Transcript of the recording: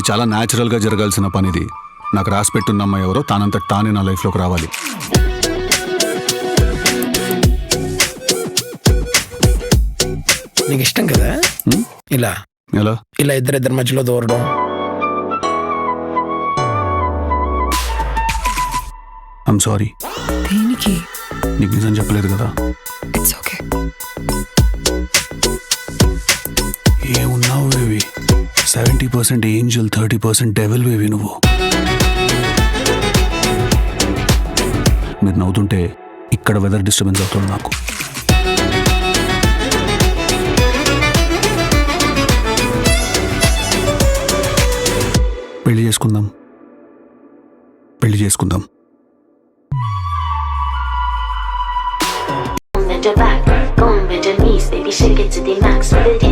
చాలా న్యాచురల్గా జరగాల్సిన పనిది. నాకు రాసి పెట్టున్న అమ్మాయి ఎవరో తానంతట తానే నా లైఫ్లోకి రావాలి. నీకు ఇష్టం కదా ఇలా ఎలా? ఇలా ఇద్దరిద్దరి మధ్యలో దూరడం. I'm sorry. దేనికి? నీకు నిజం చెప్పలేదు కదా. It's okay. ఏమున్నావు బేబీ, 70% ఏంజల్ 30% డెవిల్ బేబీ నువ్వు. మీరు నవ్వుతుంటే ఇక్కడ వెదర్ డిస్టర్బెన్స్ అవుతుంది నాకు. పెళ్లి చేసుకుందాం, పెళ్లి చేసుకుందాం. Bend your back, go and bend your knees, baby, shake it to the max. With the